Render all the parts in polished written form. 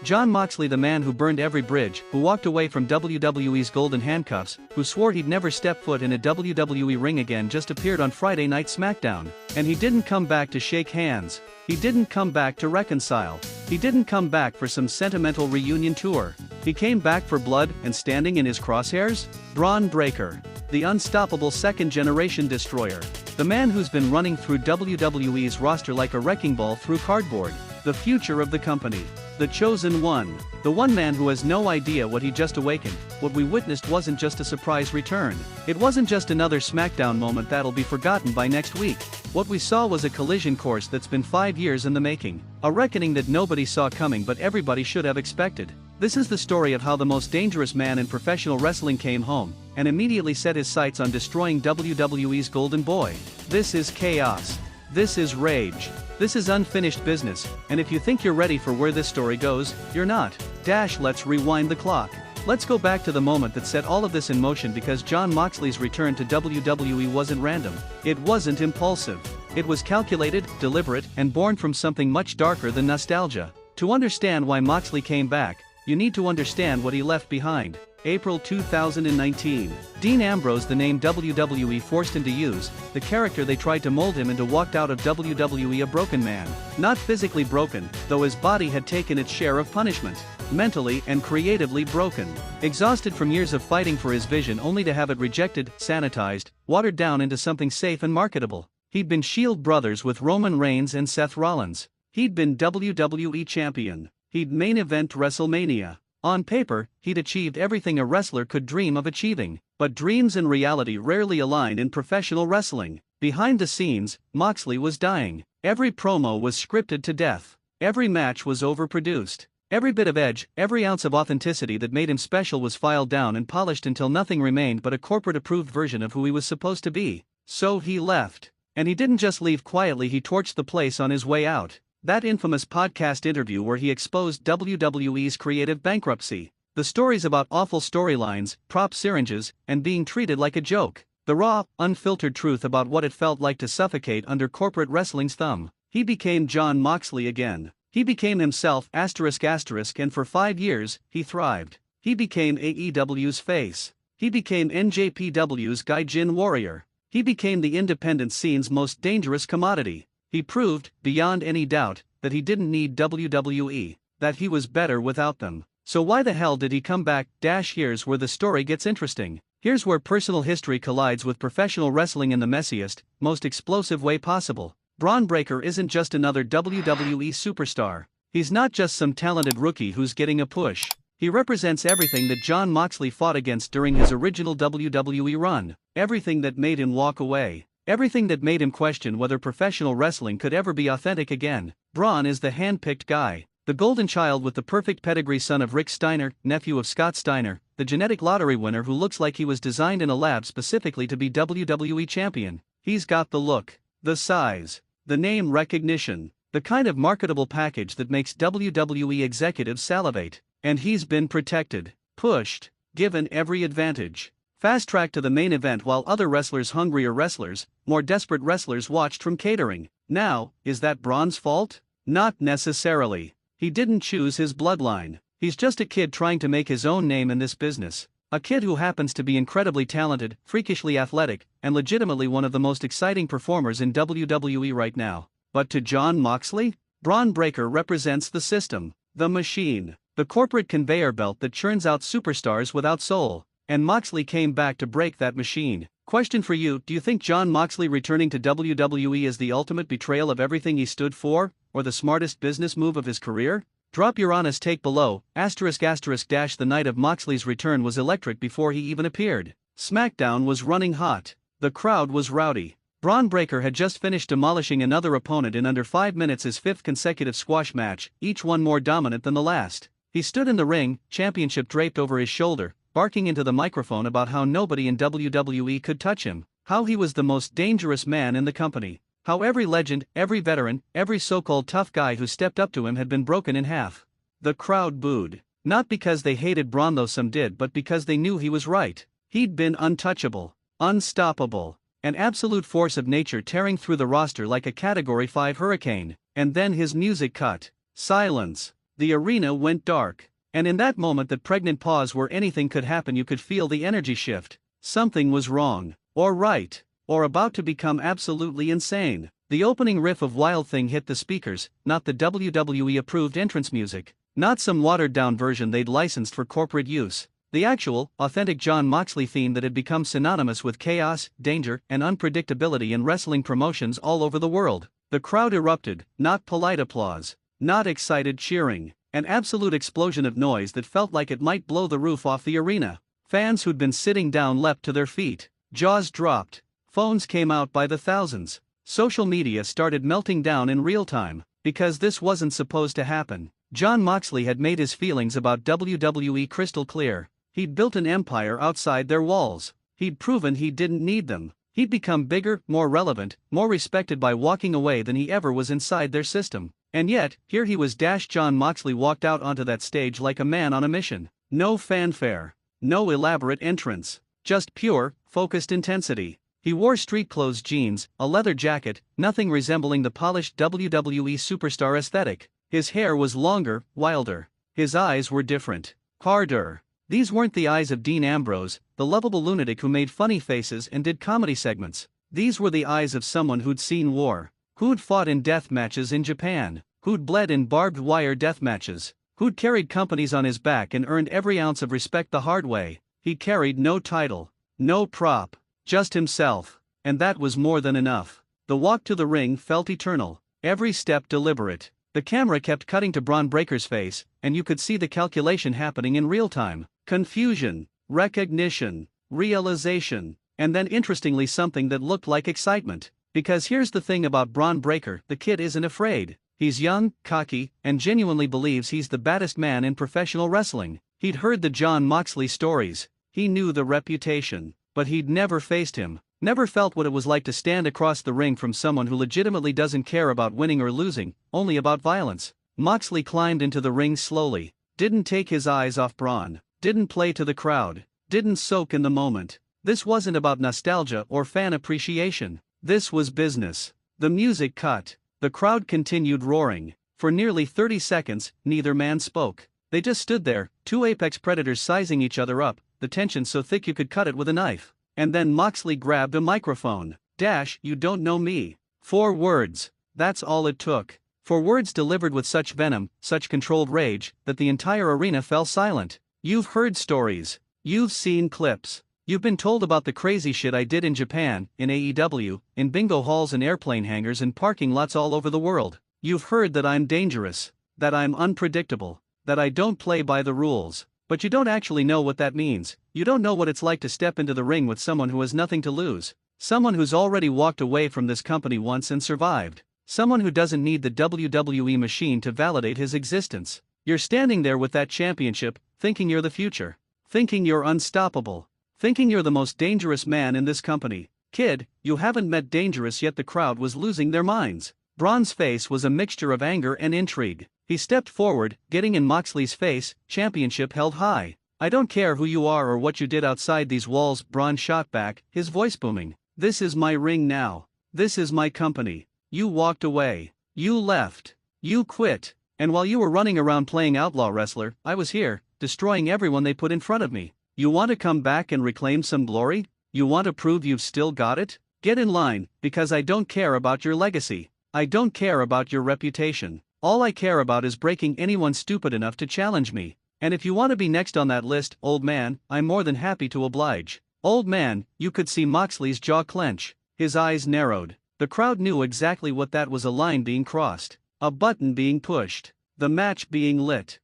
Jon Moxley, the man who burned every bridge, who walked away from WWE's golden handcuffs, who swore he'd never step foot in a WWE ring again, just appeared on Friday Night SmackDown. And he didn't come back to shake hands. He didn't come back to reconcile. He didn't come back for some sentimental reunion tour. He came back for blood and standing in his crosshairs? Bron Breakker. The unstoppable second-generation destroyer. The man who's been running through WWE's roster like a wrecking ball through cardboard. The future of the company. The chosen one. The one man who has no idea what he just awakened. What we witnessed wasn't just a surprise return. It wasn't just another SmackDown moment that'll be forgotten by next week. What we saw was a collision course that's been 5 years in the making. A reckoning that nobody saw coming but everybody should have expected. This is the story of how the most dangerous man in professional wrestling came home, and immediately set his sights on destroying WWE's golden boy. This is chaos. This is rage. This is unfinished business, and if you think you're ready for where this story goes, you're not. Let's rewind the clock. Let's go back to the moment that set all of this in motion, because Jon Moxley's return to WWE wasn't random. It wasn't impulsive. It was calculated, deliberate, and born from something much darker than nostalgia. To understand why Moxley came back, you need to understand what he left behind. April 2019. Dean Ambrose, the name WWE forced him to use, the character they tried to mold him into, walked out of WWE a broken man. Not physically broken, though his body had taken its share of punishment. Mentally and creatively broken. Exhausted from years of fighting for his vision, only to have it rejected, sanitized, watered down into something safe and marketable. He'd been Shield brothers with Roman Reigns and Seth Rollins. He'd been WWE champion. He'd main event WrestleMania. On paper, he'd achieved everything a wrestler could dream of achieving, but dreams and reality rarely align in professional wrestling. Behind the scenes, Moxley was dying. Every promo was scripted to death. Every match was overproduced. Every bit of edge, every ounce of authenticity that made him special was filed down and polished until nothing remained but a corporate-approved version of who he was supposed to be. So he left. And he didn't just leave quietly, he torched the place on his way out. That infamous podcast interview where he exposed WWE's creative bankruptcy. The stories about awful storylines, prop syringes, and being treated like a joke. The raw, unfiltered truth about what it felt like to suffocate under corporate wrestling's thumb. He became Jon Moxley again. He became himself, ***, and for 5 years, he thrived. He became AEW's face. He became NJPW's Gaijin warrior. He became the independent scene's most dangerous commodity. He proved, beyond any doubt, that he didn't need WWE, that he was better without them. So why the hell did he come back? Here's where the story gets interesting. Here's where personal history collides with professional wrestling in the messiest, most explosive way possible. Bron Breakker isn't just another WWE superstar. He's not just some talented rookie who's getting a push. He represents everything that Jon Moxley fought against during his original WWE run. Everything that made him walk away. Everything that made him question whether professional wrestling could ever be authentic again. Bron is the hand-picked guy. The golden child with the perfect pedigree, son of Rick Steiner, nephew of Scott Steiner, the genetic lottery winner who looks like he was designed in a lab specifically to be WWE champion. He's got the look, the size, the name recognition, the kind of marketable package that makes WWE executives salivate. And he's been protected, pushed, given every advantage. Fast-tracked to the main event while other wrestlers, hungrier wrestlers, more desperate wrestlers, watched from catering. Now, is that Bron's fault? Not necessarily. He didn't choose his bloodline. He's just a kid trying to make his own name in this business. A kid who happens to be incredibly talented, freakishly athletic, and legitimately one of the most exciting performers in WWE right now. But to Jon Moxley, Bron Breakker represents the system, the machine, the corporate conveyor belt that churns out superstars without soul. And Moxley came back to break that machine. Question for you: do you think Jon Moxley returning to WWE is the ultimate betrayal of everything he stood for, or the smartest business move of his career? Drop your honest take below. ***. The night of Moxley's return was electric before he even appeared. SmackDown was running hot. The crowd was rowdy. Bron Breakker had just finished demolishing another opponent in under 5 minutes, his 5th consecutive squash match, each one more dominant than the last. He stood in the ring, championship draped over his shoulder, barking into the microphone about how nobody in WWE could touch him, how he was the most dangerous man in the company, how every legend, every veteran, every so-called tough guy who stepped up to him had been broken in half. The crowd booed. Not because they hated Bron, though some did, but because they knew he was right. He'd been untouchable, unstoppable, an absolute force of nature tearing through the roster like a Category 5 hurricane. And then his music cut. Silence. The arena went dark. And in that moment, that pregnant pause where anything could happen, you could feel the energy shift. Something was wrong, or right, or about to become absolutely insane. The opening riff of Wild Thing hit the speakers, not the WWE approved entrance music, not some watered down version they'd licensed for corporate use. The actual, authentic Jon Moxley theme that had become synonymous with chaos, danger, and unpredictability in wrestling promotions all over the world. The crowd erupted, not polite applause, not excited cheering. An absolute explosion of noise that felt like it might blow the roof off the arena. Fans who'd been sitting down leapt to their feet. Jaws dropped. Phones came out by the thousands. Social media started melting down in real time, because this wasn't supposed to happen. Jon Moxley had made his feelings about WWE crystal clear. He'd built an empire outside their walls. He'd proven he didn't need them. He'd become bigger, more relevant, more respected by walking away than he ever was inside their system. And yet, here he was. Jon Moxley walked out onto that stage like a man on a mission. No fanfare. No elaborate entrance. Just pure, focused intensity. He wore street clothes, jeans, a leather jacket, nothing resembling the polished WWE superstar aesthetic. His hair was longer, wilder. His eyes were different. Harder. These weren't the eyes of Dean Ambrose, the lovable lunatic who made funny faces and did comedy segments. These were the eyes of someone who'd seen war. Who'd fought in death matches in Japan, who'd bled in barbed wire death matches, who'd carried companies on his back and earned every ounce of respect the hard way. He carried no title, no prop, just himself, and that was more than enough. The walk to the ring felt eternal, every step deliberate. The camera kept cutting to Bron Breakker's face, and you could see the calculation happening in real time. Confusion, recognition, realization, and then interestingly something that looked like excitement. Because here's the thing about Bron Breakker, the kid isn't afraid. He's young, cocky, and genuinely believes he's the baddest man in professional wrestling. He'd heard the Jon Moxley stories. He knew the reputation. But he'd never faced him. Never felt what it was like to stand across the ring from someone who legitimately doesn't care about winning or losing, only about violence. Moxley climbed into the ring slowly. Didn't take his eyes off Bron. Didn't play to the crowd. Didn't soak in the moment. This wasn't about nostalgia or fan appreciation. This was business. The music cut. The crowd continued roaring. For nearly 30 seconds, neither man spoke. They just stood there, two apex predators sizing each other up, the tension so thick you could cut it with a knife. And then Moxley grabbed a microphone. You don't know me. 4 words. That's all it took. 4 words delivered with such venom, such controlled rage, that the entire arena fell silent. You've heard stories. You've seen clips. You've been told about the crazy shit I did in Japan, in AEW, in bingo halls and airplane hangars and parking lots all over the world. You've heard that I'm dangerous, that I'm unpredictable, that I don't play by the rules. But you don't actually know what that means. You don't know what it's like to step into the ring with someone who has nothing to lose. Someone who's already walked away from this company once and survived. Someone who doesn't need the WWE machine to validate his existence. You're standing there with that championship, thinking you're the future. Thinking you're unstoppable. Thinking you're the most dangerous man in this company. Kid, you haven't met dangerous yet. The crowd was losing their minds. Bron's face was a mixture of anger and intrigue. He stepped forward, getting in Moxley's face, championship held high. I don't care who you are or what you did outside these walls, Bron shot back, his voice booming. This is my ring now. This is my company. You walked away. You left. You quit. And while you were running around playing outlaw wrestler, I was here, destroying everyone they put in front of me. You want to come back and reclaim some glory? You want to prove you've still got it? Get in line, because I don't care about your legacy. I don't care about your reputation. All I care about is breaking anyone stupid enough to challenge me. And if you want to be next on that list, old man, I'm more than happy to oblige. Old man, you could see Moxley's jaw clench. His eyes narrowed. The crowd knew exactly what that was, a line being crossed. A button being pushed. The match being lit.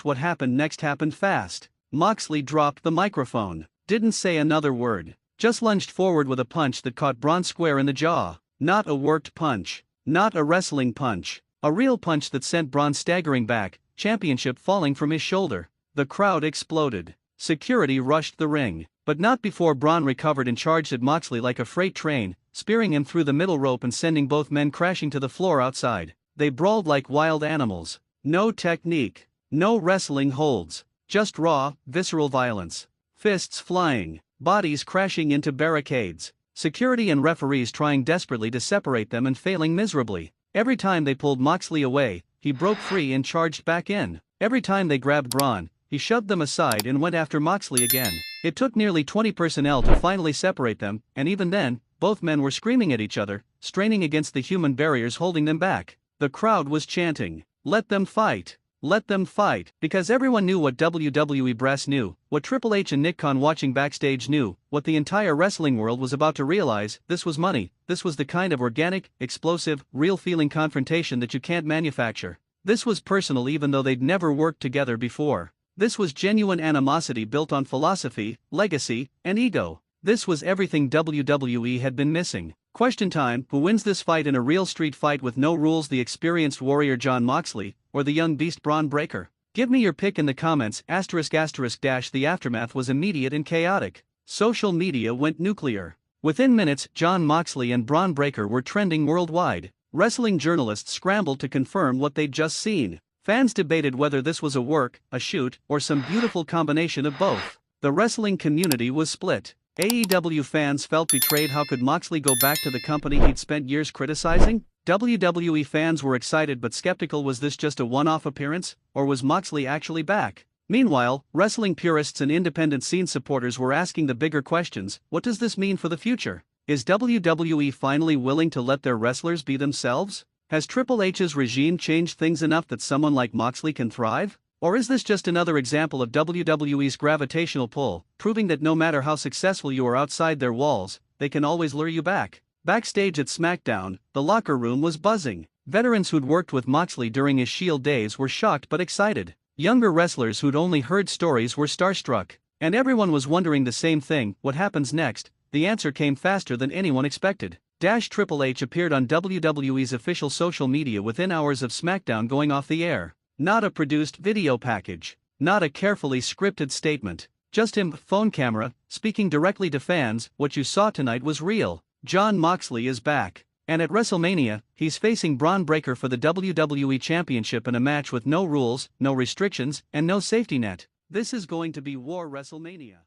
What happened next happened fast. Moxley dropped the microphone. Didn't say another word. Just lunged forward with a punch that caught Bron square in the jaw. Not a worked punch. Not a wrestling punch. A real punch that sent Bron staggering back, championship falling from his shoulder. The crowd exploded. Security rushed the ring. But not before Bron recovered and charged at Moxley like a freight train, spearing him through the middle rope and sending both men crashing to the floor outside. They brawled like wild animals. No technique. No wrestling holds. Just raw, visceral violence. Fists flying. Bodies crashing into barricades. Security and referees trying desperately to separate them and failing miserably. Every time they pulled Moxley away, he broke free and charged back in. Every time they grabbed Bron, he shoved them aside and went after Moxley again. It took nearly 20 personnel to finally separate them, and even then, both men were screaming at each other, straining against the human barriers holding them back. The crowd was chanting, "Let them fight! Let them fight!" Because everyone knew what WWE brass knew, what Triple H and Nick Khan watching backstage knew, what the entire wrestling world was about to realize: this was money, this was the kind of organic, explosive, real-feeling confrontation that you can't manufacture. This was personal even though they'd never worked together before. This was genuine animosity built on philosophy, legacy, and ego. This was everything WWE had been missing. Question time: who wins this fight in a real street fight with no rules, the experienced warrior Jon Moxley, or the young beast Bron Breakker? Give me your pick in the comments. ****. The aftermath was immediate and chaotic. Social media went nuclear. Within minutes, Jon Moxley and Bron Breakker were trending worldwide. Wrestling journalists scrambled to confirm what they'd just seen. Fans debated whether this was a work, a shoot, or some beautiful combination of both. The wrestling community was split. AEW fans felt betrayed. How could Moxley go back to the company he'd spent years criticizing? WWE fans were excited but skeptical. Was this just a one-off appearance, or was Moxley actually back? Meanwhile, wrestling purists and independent scene supporters were asking the bigger questions: what does this mean for the future? Is WWE finally willing to let their wrestlers be themselves? Has Triple H's regime changed things enough that someone like Moxley can thrive? Or is this just another example of WWE's gravitational pull, proving that no matter how successful you are outside their walls, they can always lure you back? Backstage at SmackDown, the locker room was buzzing. Veterans who'd worked with Moxley during his Shield days were shocked but excited. Younger wrestlers who'd only heard stories were starstruck. And everyone was wondering the same thing: what happens next? The answer came faster than anyone expected. Triple H appeared on WWE's official social media within hours of SmackDown going off the air. Not a produced video package. Not a carefully scripted statement. Just him, phone camera, speaking directly to fans. What you saw tonight was real. Jon Moxley is back. And at WrestleMania, he's facing Bron Breakker for the WWE Championship in a match with no rules, no restrictions, and no safety net. This is going to be War WrestleMania.